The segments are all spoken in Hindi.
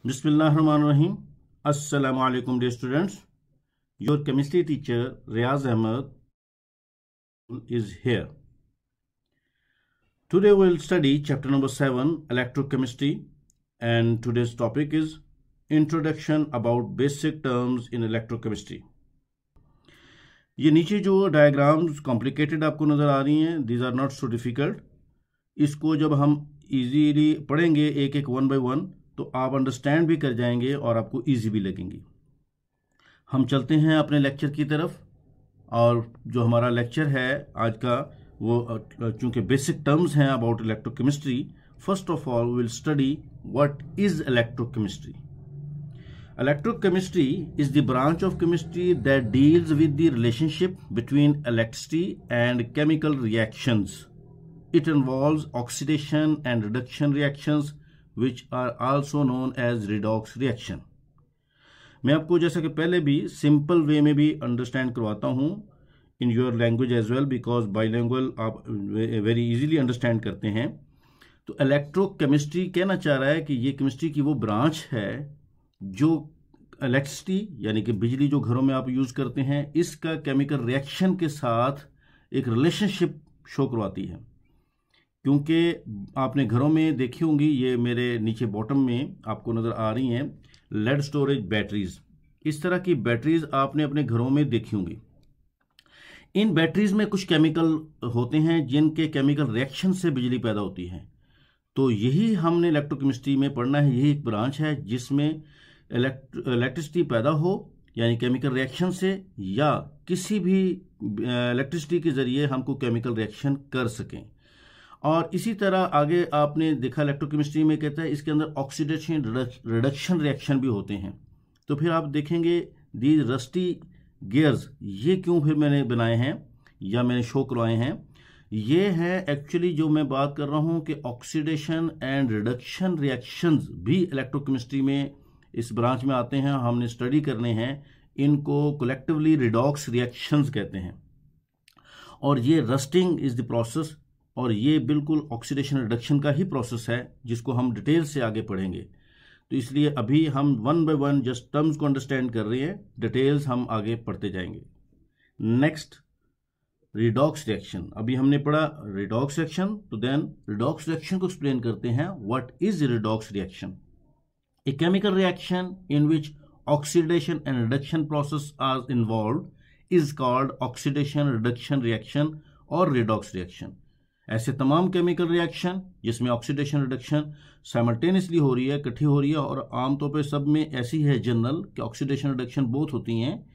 Bismillahirrahmanirrahim. Assalamu alaikum dear students. Your chemistry teacher Riaz Ahmed is here. Today we will study chapter number 7 electrochemistry, and today's topic is introduction about basic terms in electrochemistry. ये नीचे जो डायग्राम्स कॉम्प्लिकेटेड आपको नज़र आ रही हैं, these are not so difficult. इसको जब हम इजीली पढ़ेंगे एक एक वन बाय वन तो आप अंडरस्टैंड भी कर जाएंगे और आपको इजी भी लगेंगी. हम चलते हैं अपने लेक्चर की तरफ. और जो हमारा लेक्चर है आज का वो चूँकि बेसिक टर्म्स हैं about electrochemistry. First of all will study what is electrochemistry. Electrochemistry is the branch of chemistry that deals with the relationship between electricity and chemical reactions. It involves oxidation and reduction reactions, which are also known as redox reaction. मैं आपको जैसा कि पहले भी सिंपल वे में भी अंडरस्टैंड करवाता हूँ in your language as well, because bilingual आप वेरी इजीली अंडरस्टैंड करते हैं. तो इलेक्ट्रोकेमिस्ट्री कहना चाह रहा है कि ये केमिस्ट्री की वो ब्रांच है जो इलेक्ट्रिसिटी यानी कि बिजली जो घरों में आप यूज़ करते हैं इसका केमिकल रिएक्शन के साथ एक रिलेशनशिप शो करवाती है. क्योंकि आपने घरों में देखी होंगी, ये मेरे नीचे बॉटम में आपको नज़र आ रही हैं लेड स्टोरेज बैटरीज. इस तरह की बैटरीज आपने अपने घरों में देखी होंगी. इन बैटरीज में कुछ केमिकल होते हैं जिनके केमिकल रिएक्शन से बिजली पैदा होती है. तो यही हमने इलेक्ट्रोकेमिस्ट्री में पढ़ना है. यही एक ब्रांच है जिसमें इलेक्ट्रिसिटी पैदा हो यानी केमिकल रिएक्शन से, या किसी भी इलेक्ट्रिसिटी के ज़रिए हमको केमिकल रिएक्शन कर सकें. और इसी तरह आगे आपने देखा इलेक्ट्रोकेमिस्ट्री में कहता है इसके अंदर ऑक्सीडेशन रिडक्शन रिएक्शन भी होते हैं. तो फिर आप देखेंगे दी रस्टी गियर्स ये क्यों फिर मैंने बनाए हैं या मैंने शो करवाए हैं. ये है एक्चुअली जो मैं बात कर रहा हूँ कि ऑक्सीडेशन एंड रिडक्शन रिएक्शंस भी इलेक्ट्रोकेमिस्ट्री में इस ब्रांच में आते हैं. हमने स्टडी करने हैं. इनको कलेक्टिवली रिडॉक्स रिएक्शंस कहते हैं. और ये रस्टिंग इज द प्रोसेस, और ये बिल्कुल ऑक्सीडेशन रिडक्शन का ही प्रोसेस है जिसको हम डिटेल से आगे पढ़ेंगे. तो इसलिए अभी हम one by one just terms को अंडरस्टैंड कर रहे हैं, डिटेल्स हम आगे पढ़ते जाएंगे. Next, redox reaction. अभी हमने पढ़ा रिडॉक्स रिएक्शन, तो देन रिडॉक्स रिएक्शन को एक्सप्लेन करते हैं. What is redox reaction? A chemical reaction in which oxidation and reduction process are involved is called oxidation reduction reaction और redox reaction. ऐसे तमाम केमिकल रिएक्शन जिसमें ऑक्सीडेशन रिडक्शन साइमल्टेनियसली हो रही है, इकट्ठी हो रही है, और आमतौर पे सब में ऐसी है जनरल कि ऑक्सीडेशन रिडक्शन बोथ होती हैं,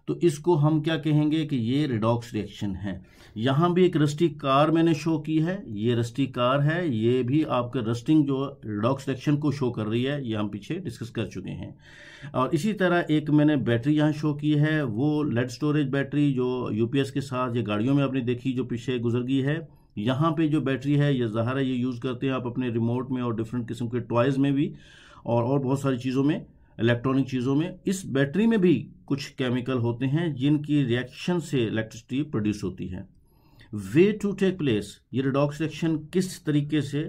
तो इसको हम क्या कहेंगे कि ये रिडॉक्स रिएक्शन है. यहाँ भी एक रस्टी कार मैंने शो की है. ये रस्टी कार है, ये भी आपका रस्टिंग जो रिडॉक्स रिएक्शन को शो कर रही है, ये हम पीछे डिस्कस कर चुके हैं. और इसी तरह एक मैंने बैटरी यहाँ शो की है, वो लेड स्टोरेज बैटरी जो यूपीएस के साथ ये गाड़ियों में आपने देखी जो पीछे गुजर गई है. यहाँ पे जो बैटरी है ये ज़ाहिर है ये यूज़ करते हैं आप अपने रिमोट में और डिफरेंट किस्म के टॉयज़ में भी, और बहुत सारी चीज़ों में, इलेक्ट्रॉनिक चीज़ों में. इस बैटरी में भी कुछ केमिकल होते हैं जिनकी रिएक्शन से इलेक्ट्रिसिटी प्रोड्यूस होती है. वे टू टेक प्लेस, ये रिडॉक्स रिएक्शन किस तरीके से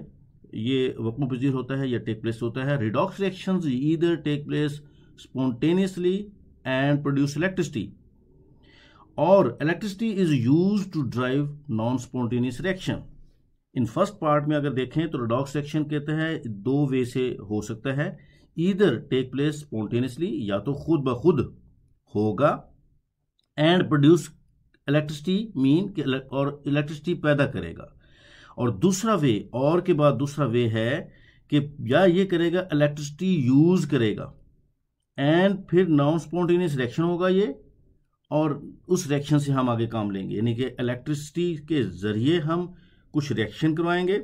ये वक़्फ़ पज़ीर होता है या टेक प्लेस होता है. Redox reactions either take place spontaneously and produce electricity, और electricity is used to drive non spontaneous reaction. In first part में अगर देखें तो रिडॉक्स रिएक्शन कहते हैं दो वे से हो सकता है. ईदर टेक प्लेस स्पॉन्टेनियसली, या तो खुद ब खुद होगा, एंड प्रोड्यूस इलेक्ट्रिसिटी मीन और इलेक्ट्रिसिटी पैदा करेगा. और दूसरा वे, और के बाद दूसरा वे है कि या ये करेगा इलेक्ट्रिसिटी यूज करेगा, एंड फिर नॉन स्पॉन्टेनियस रिएक्शन होगा ये, और उस रिएक्शन से हम आगे काम लेंगे. यानी कि इलेक्ट्रिसिटी के जरिए हम कुछ रिएक्शन करवाएंगे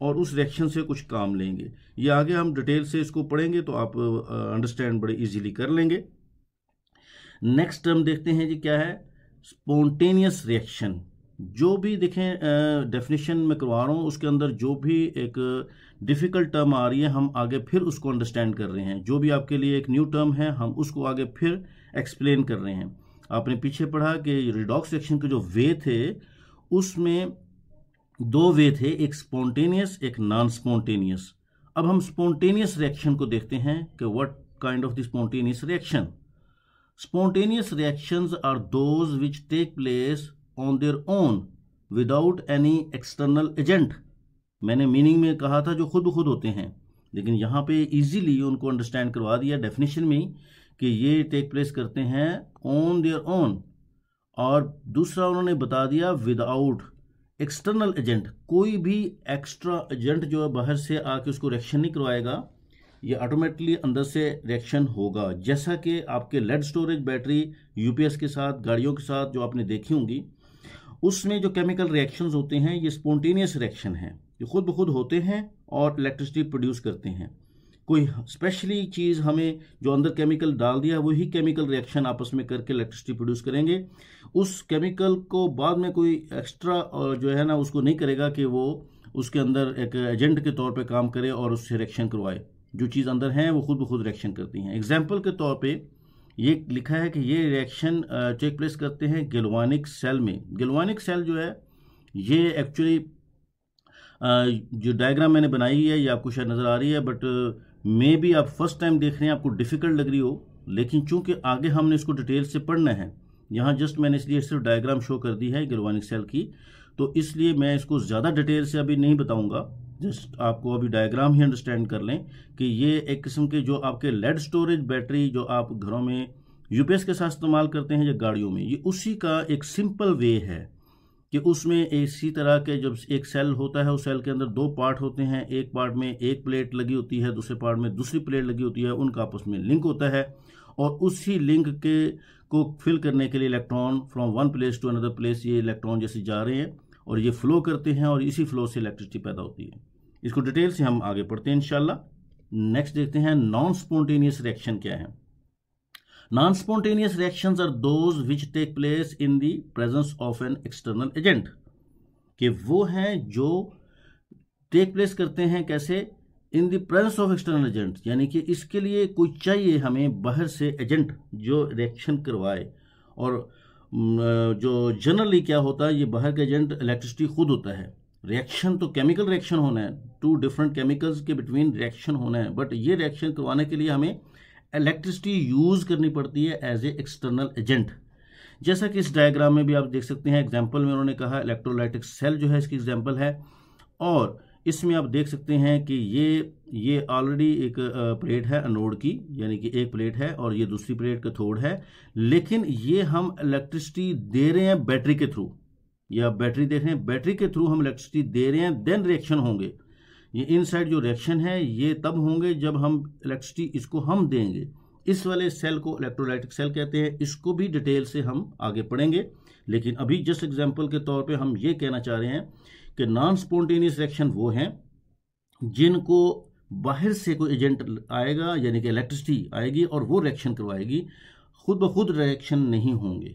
और उस रिएक्शन से कुछ काम लेंगे. ये आगे हम डिटेल से इसको पढ़ेंगे तो आप अंडरस्टैंड बड़े इजीली कर लेंगे. नेक्स्ट टर्म देखते हैं जी क्या है, स्पॉन्टेनियस रिएक्शन. जो भी देखें डेफिनेशन में करवा रहा हूँ उसके अंदर जो भी एक डिफ़िकल्ट टर्म आ रही है हम आगे फिर उसको अंडरस्टैंड कर रहे हैं. जो भी आपके लिए एक न्यू टर्म है हम उसको आगे फिर एक्सप्लेन कर रहे हैं. आपने पीछे पढ़ा कि रिडॉक्स रिएक्शन के जो वे थे उसमें दो वे थे, एक स्पॉन्टेनियस एक नॉन स्पॉन्टेनियस. अब हम स्पॉन्टेनियस रिएक्शन को देखते हैं कि what kind of the spontaneous reaction. Spontaneous reactions are those which take place on their own without any external agent. मैंने मीनिंग में कहा था जो खुद ब खुद होते हैं, लेकिन यहाँ पे इजीली उनको अंडरस्टैंड करवा दिया डेफिनेशन में कि ये टेक प्लेस करते हैं ऑन देयर ओन. और दूसरा उन्होंने बता दिया विदाउट एक्सटर्नल एजेंट. कोई भी एक्स्ट्रा एजेंट जो है बाहर से आके उसको रिएक्शन नहीं करवाएगा, ये ऑटोमेटिकली अंदर से रिएक्शन होगा. जैसा कि आपके लेड स्टोरेज बैटरी यूपीएस के साथ, गाड़ियों के साथ जो आपने देखी होंगी, उसमें जो केमिकल रिएक्शंस होते हैं ये स्पॉन्टेनियस रिएक्शन है, ये खुद ब खुद होते हैं और इलेक्ट्रिसिटी प्रोड्यूस करते हैं. कोई स्पेशली चीज़ हमें जो अंदर केमिकल डाल दिया वही केमिकल रिएक्शन आपस में करके इलेक्ट्रिसिटी प्रोड्यूस करेंगे. उस केमिकल को बाद में कोई एक्स्ट्रा जो है ना उसको नहीं करेगा कि वो उसके अंदर एक एजेंट के तौर पे काम करे और उससे रिएक्शन करवाए. जो चीज़ अंदर है वो खुद ब खुद रिएक्शन करती हैं. एग्जाम्पल के तौर पे ये लिखा है कि ये रिएक्शन टेक प्लेस करते हैं गैल्वानिक सेल में. गैल्वानिक सेल जो है ये एक्चुअली जो डायग्राम मैंने बनाई है ये आपको शायद नज़र आ रही है, बट मे बी आप फर्स्ट टाइम देख रहे हैं, आपको डिफ़िकल्ट लग रही हो, लेकिन चूंकि आगे हमने इसको डिटेल से पढ़ना है, यहाँ जस्ट मैंने इसलिए सिर्फ डायग्राम शो कर दी है गैल्वानिक सेल की, तो इसलिए मैं इसको ज़्यादा डिटेल से अभी नहीं बताऊँगा. जस्ट आपको अभी डायग्राम ही अंडरस्टैंड कर लें कि ये एक किस्म के जो आपके लेड स्टोरेज बैटरी जो आप घरों में यूपीएस के साथ इस्तेमाल करते हैं या गाड़ियों में, ये उसी का एक सिंपल वे है कि उसमें इसी तरह के जब एक सेल होता है उस सेल के अंदर दो पार्ट होते हैं. एक पार्ट में एक प्लेट लगी होती है, दूसरे पार्ट में दूसरी प्लेट लगी होती है, उनका आपस में लिंक होता है और उसी लिंक के को फिल करने के लिए electron from one place to another place ये इलेक्ट्रॉन जैसे जा रहे हैं और ये फ्लो करते हैं और इसी फ्लो से इलेक्ट्रिसिटी पैदा होती है. इसको डिटेल से हम आगे पढ़ते हैं इंशाल्लाह. नेक्स्ट देखते हैं नॉन स्पॉन्टेनियस रिएक्शन क्या है. Non spontaneous reactions are those which take place in the presence of an external agent. कि वो हैं जो टेक प्लेस करते हैं कैसे, in the presence of external agent, यानी कि इसके लिए कोई चाहिए हमें बाहर से एजेंट जो रिएक्शन करवाए. और जो जनरली क्या होता है, ये बाहर का एजेंट इलेक्ट्रिसिटी खुद होता है. रिएक्शन तो केमिकल रिएक्शन होना है, टू डिफरेंट केमिकल्स के बिटवीन रिएक्शन होना है, बट ये रिएक्शन करवाने के लिए हमें इलेक्ट्रिसिटी यूज़ करनी पड़ती है एज ए एक्सटर्नल एजेंट. जैसा कि इस डायग्राम में भी आप देख सकते हैं, एग्जाम्पल में उन्होंने कहा इलेक्ट्रोलाइटिक सेल जो है इसकी एग्जाम्पल है. और इसमें आप देख सकते हैं कि ये ऑलरेडी एक प्लेट है एनोड की, यानी कि एक प्लेट है और ये दूसरी प्लेट कैथोड है, लेकिन ये हम इलेक्ट्रिसिटी दे रहे हैं बैटरी के थ्रू. या बैटरी देख रहे हैं, बैटरी के थ्रू हम इलेक्ट्रिसिटी दे रहे हैं, देन रिएक्शन होंगे. ये इनसाइड जो रिएक्शन है ये तब होंगे जब हम इलेक्ट्रिसिटी इसको हम देंगे. इस वाले सेल को इलेक्ट्रोलाइटिक सेल कहते हैं. इसको भी डिटेल से हम आगे पढ़ेंगे, लेकिन अभी जस्ट एग्जांपल के तौर पे हम ये कहना चाह रहे हैं कि नॉन स्पॉन्टेनियस रिएक्शन वो हैं जिनको बाहर से कोई एजेंट आएगा, यानी कि इलेक्ट्रिसिटी आएगी और वो रिएक्शन करवाएगी, खुद ब खुद रिएक्शन नहीं होंगे.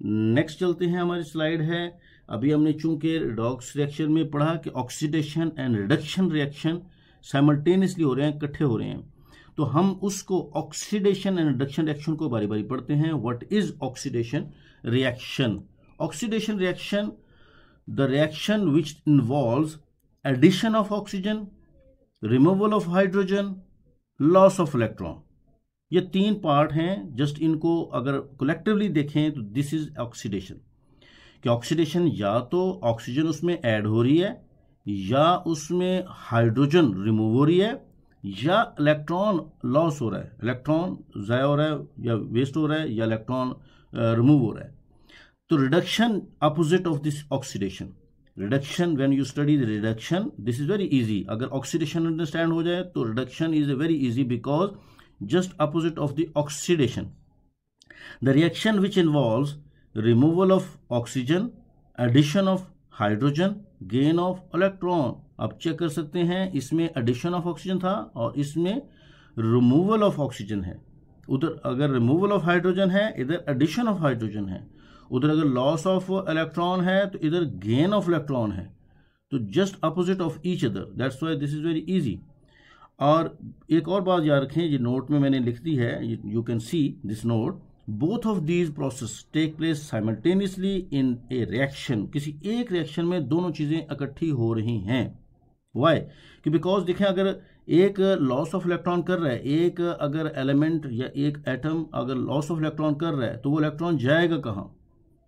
नेक्स्ट चलते हैं, हमारी स्लाइड है. अभी हमने चूंकि रिडॉक्स रिएक्शन में पढ़ा कि oxidation and reduction reaction simultaneously हो रहे हैं, इकट्ठे हो रहे हैं, तो हम उसको ऑक्सीडेशन एंड रिडक्शन रिएक्शन को बारी बारी पढ़ते हैं. What is oxidation reaction? Oxidation reaction, the reaction which involves addition of oxygen, removal of hydrogen, loss of electron. ये तीन पार्ट हैं. जस्ट इनको अगर कलेक्टिवली देखें तो दिस इज ऑक्सीडेशन. कि ऑक्सीडेशन या तो ऑक्सीजन उसमें ऐड हो रही है, या उसमें हाइड्रोजन रिमूव हो रही है, या इलेक्ट्रॉन लॉस हो रहा है, इलेक्ट्रॉन ज़ाया हो रहा है या वेस्ट हो रहा है, या इलेक्ट्रॉन रिमूव हो रहा है. तो reduction opposite of this oxidation. Reduction, when you study the reduction, this is very easy. अगर ऑक्सीडेशन अंडरस्टैंड हो जाए तो reduction is very easy because just opposite of the oxidation. The reaction which involves removal of oxygen, addition of hydrogen, gain of electron. आप चेक कर सकते हैं, इसमें addition of oxygen था और इसमें removal of oxygen है. उधर अगर removal of hydrogen है, इधर addition of hydrogen है. उधर अगर loss of electron है तो इधर gain of electron है. तो just opposite of each other. That's why this is very easy. और एक और बात याद रखें, ये नोट में मैंने लिख दी है, you can see this note. Both of these process take place simultaneously in a reaction. किसी एक रिएक्शन में दोनों चीज़ें इकट्ठी हो रही हैं. वाई? कि बिकॉज देखें, अगर एक लॉस ऑफ इलेक्ट्रॉन कर रहा है, एक अगर एलिमेंट या एक एटम अगर लॉस ऑफ इलेक्ट्रॉन कर रहा है तो वो इलेक्ट्रॉन जाएगा कहाँ?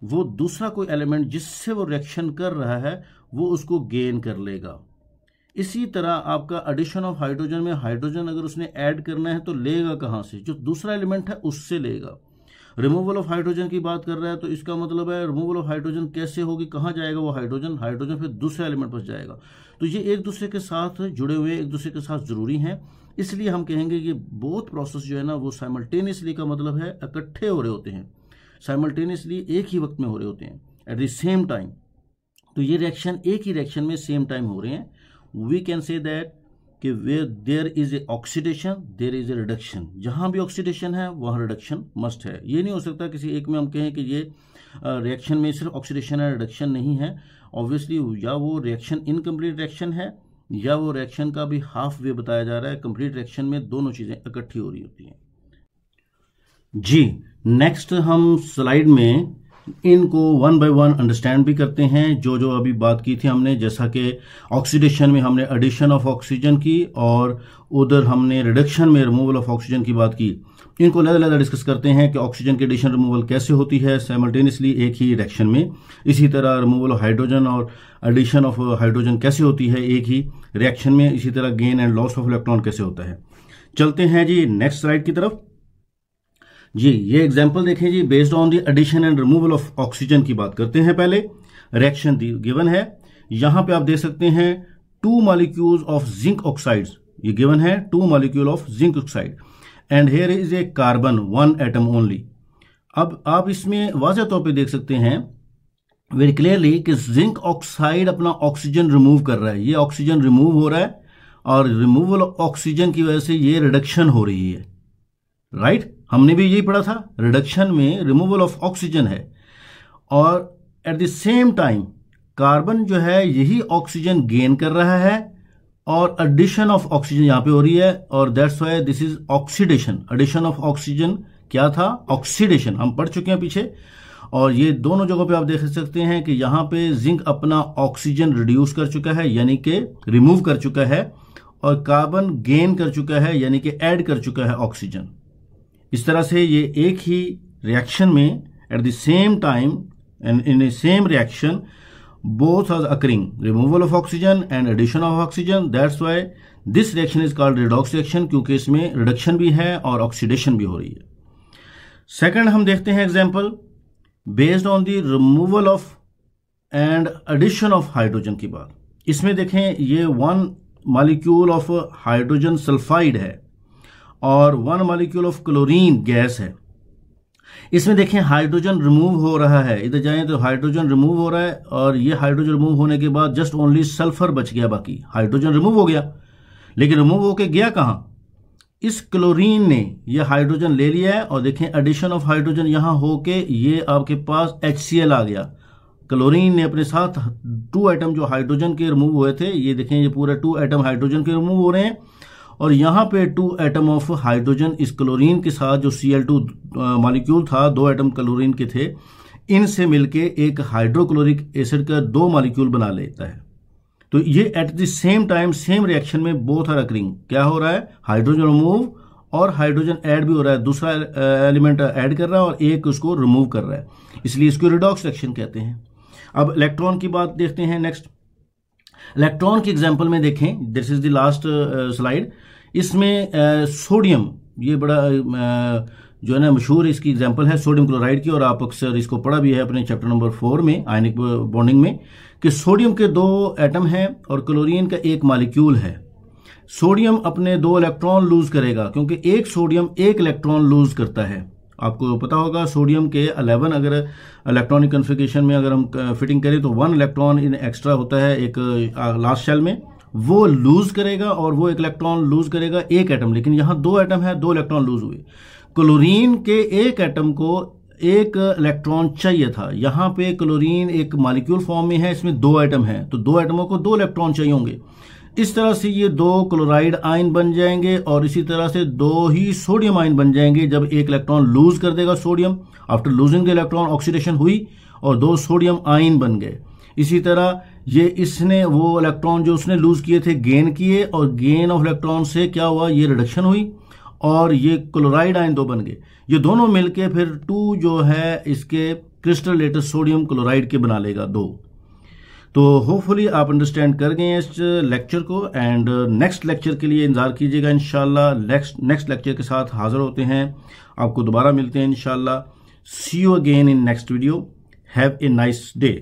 वो दूसरा कोई एलिमेंट जिससे वो रिएक्शन कर रहा है वो उसको गेन कर लेगा। इसी तरह आपका एडिशन ऑफ हाइड्रोजन में हाइड्रोजन अगर उसने ऐड करना है तो लेगा कहाँ से? जो दूसरा एलिमेंट है उससे लेगा। रिमूवल ऑफ हाइड्रोजन की बात कर रहा है तो इसका मतलब है रिमूवल ऑफ हाइड्रोजन कैसे होगी, कहाँ जाएगा वो हाइड्रोजन? हाइड्रोजन फिर दूसरे एलिमेंट पर जाएगा। तो ये एक दूसरे के साथ जुड़े हुए, एक दूसरे के साथ जरूरी हैं। इसलिए हम कहेंगे कि बोथ प्रोसेस जो है ना वो साइमल्टेनियसली का मतलब है इकट्ठे हो रहे होते हैं, साइमल्टेनियसली एक ही वक्त में हो रहे होते हैं, एट द सेम टाइम। तो ये रिएक्शन एक ही रिएक्शन में सेम टाइम हो रहे हैं। वी कैन से दैट कि where there is a oxidation there is a reduction. जहां भी ऑक्सीडेशन है वहां रिडक्शन मस्ट है। ये नहीं हो सकता किसी एक में हम कहें कि ये रिएक्शन में सिर्फ ऑक्सीडेशन है, रिडक्शन नहीं है। ऑब्वियसली या वो रिएक्शन इनकम्प्लीट रिएक्शन है या वो रिएक्शन का भी हाफ वे बताया जा रहा है। कंप्लीट रिएक्शन में दोनों चीजें इकट्ठी हो रही होती हैं। जी नेक्स्ट हम स्लाइड में इनको वन बाय वन अंडरस्टैंड भी करते हैं। जो जो अभी बात की थी हमने, जैसा कि ऑक्सीडेशन में हमने एडिशन ऑफ ऑक्सीजन की और उधर हमने रिडक्शन में रिमूवल ऑफ ऑक्सीजन की बात की। इनको अलग-अलग डिस्कस करते हैं कि ऑक्सीजन की एडिशन रिमूवल कैसे होती है साइमल्टेनियसली एक ही रिएक्शन में। इसी तरह रिमूवल ऑफ हाइड्रोजन और एडिशन ऑफ हाइड्रोजन कैसे होती है एक ही रिएक्शन में। इसी तरह gain and loss of electron कैसे होता है। चलते हैं जी नेक्स्ट स्लाइड की तरफ। जी ये एग्जांपल देखें जी, based on the addition and removal of oxygen की बात करते हैं। पहले रिएक्शन गिवन है, यहां पे आप देख सकते हैं 2 मॉलिक्यूल्स ऑफ जिंक ऑक्साइड्स, ये गिवन है 2 molecule of zinc oxide and here is a carbon 1 atom only. अब आप इसमें वाज़ेह तौर पे देख सकते हैं वेरी क्लियरली कि जिंक ऑक्साइड अपना ऑक्सीजन रिमूव कर रहा है। ये ऑक्सीजन रिमूव हो रहा है और रिमूवल ऑफ ऑक्सीजन की वजह से ये रिडक्शन हो रही है, राइट? हमने भी यही पढ़ा था, रिडक्शन में रिमूवल ऑफ ऑक्सीजन है और at the same time carbon जो है यही ऑक्सीजन गेन कर रहा है और एडिशन ऑफ ऑक्सीजन यहां पे हो रही है और that's why this is oxidation. Addition of oxygen क्या था? ऑक्सीडेशन, हम पढ़ चुके हैं पीछे। और ये दोनों जगहों पे आप देख सकते हैं कि यहां पे जिंक अपना ऑक्सीजन रिड्यूस कर चुका है यानी कि रिमूव कर चुका है और कार्बन गेन कर चुका है यानी कि ऐड कर चुका है ऑक्सीजन। इस तरह से ये एक ही रिएक्शन में at the same time and in A same reaction both are occurring, removal of oxygen and addition of oxygen. That's why this reaction is called redox reaction, क्योंकि इसमें रिडक्शन भी है और ऑक्सीडेशन भी हो रही है। सेकंड हम देखते हैं example based on the removal of and addition of hydrogen की बात। इसमें देखें ये 1 मॉलिक्यूल ऑफ हाइड्रोजन सल्फाइड है और 1 मॉलिक्यूल ऑफ क्लोरीन गैस है। इसमें देखें हाइड्रोजन रिमूव हो रहा है, इधर जाएं तो हाइड्रोजन रिमूव हो रहा है और ये हाइड्रोजन रिमूव होने के बाद जस्ट ओनली सल्फर बच गया, बाकी हाइड्रोजन रिमूव हो गया। लेकिन रिमूव होके गया कहां? इस क्लोरीन ने ये हाइड्रोजन ले लिया है और देखें एडिशन ऑफ हाइड्रोजन यहां होके ये आपके पास HCl आ गया। क्लोरीन ने अपने साथ 2 एटम जो हाइड्रोजन के रिमूव हुए थे, ये देखें ये पूरे 2 एटम हाइड्रोजन के रिमूव हो रहे हैं और यहां पे 2 एटम ऑफ हाइड्रोजन इस क्लोरीन के साथ जो Cl2 मॉलिक्यूल था, 2 एटम क्लोरीन के थे, इनसे मिलके एक हाइड्रोक्लोरिक एसिड का 2 मॉलिक्यूल बना लेता है। तो ये at the same time same reaction में बोथ आर अकरिंग। क्या हो रहा है? हाइड्रोजन रिमूव और हाइड्रोजन ऐड भी हो रहा है, दूसरा एलिमेंट ऐड कर रहा है और एक उसको रिमूव कर रहा है, इसलिए इसको रिडॉक्स रिएक्शन कहते हैं। अब इलेक्ट्रॉन की बात देखते हैं नेक्स्ट। इलेक्ट्रॉन की एग्जांपल में देखें, this is the last slide. इसमें सोडियम, ये बड़ा जो है ना मशहूर इसकी एग्जांपल है सोडियम क्लोराइड की और आप अक्सर इसको पढ़ा भी है अपने चैप्टर नंबर 4 में आयनिक बॉन्डिंग में कि सोडियम के 2 एटम हैं और क्लोरीन का 1 मॉलिक्यूल है। सोडियम अपने 2 इलेक्ट्रॉन लूज करेगा क्योंकि एक सोडियम 1 इलेक्ट्रॉन लूज करता है। आपको पता होगा सोडियम के 11 अगर इलेक्ट्रॉनिक कॉन्फ़िगरेशन में अगर हम फिटिंग करें तो 1 इलेक्ट्रॉन इन एक्स्ट्रा होता है एक लास्ट शेल में, वो लूज करेगा और वो 1 इलेक्ट्रॉन लूज करेगा 1 एटम। लेकिन यहां 2 एटम है, 2 इलेक्ट्रॉन लूज हुए। क्लोरीन के 1 एटम को 1 इलेक्ट्रॉन चाहिए था, यहां पे क्लोरीन एक मॉलिक्यूल फॉर्म में है, इसमें 2 एटम है तो 2 एटमों को 2 इलेक्ट्रॉन चाहिए होंगे। इस तरह से ये 2 क्लोराइड आयन बन जाएंगे और इसी तरह से 2 ही सोडियम आयन बन जाएंगे जब 1 इलेक्ट्रॉन लूज कर देगा sodium. After losing the electron oxidation हुई और 2 सोडियम आयन बन गए। इसी तरह ये इसने वो इलेक्ट्रॉन जो उसने लूज किए थे गेन किए, और गेन ऑफ इलेक्ट्रॉन से क्या हुआ, ये रिडक्शन हुई और ये क्लोराइड आयन 2 बन गए। ये दोनों मिलके फिर 2 जो है इसके क्रिस्टल लेटर सोडियम क्लोराइड के बना लेगा 2। तो होपफुली आप अंडरस्टैंड कर गए हैं इस लेक्चर को, एंड नेक्स्ट लेक्चर के लिए इंतजार कीजिएगा। इंशाल्लाह नेक्स्ट लेक्चर के साथ हाजिर होते हैं, आपको दोबारा मिलते हैं इंशाल्लाह। See you again in next video. Have a nice day.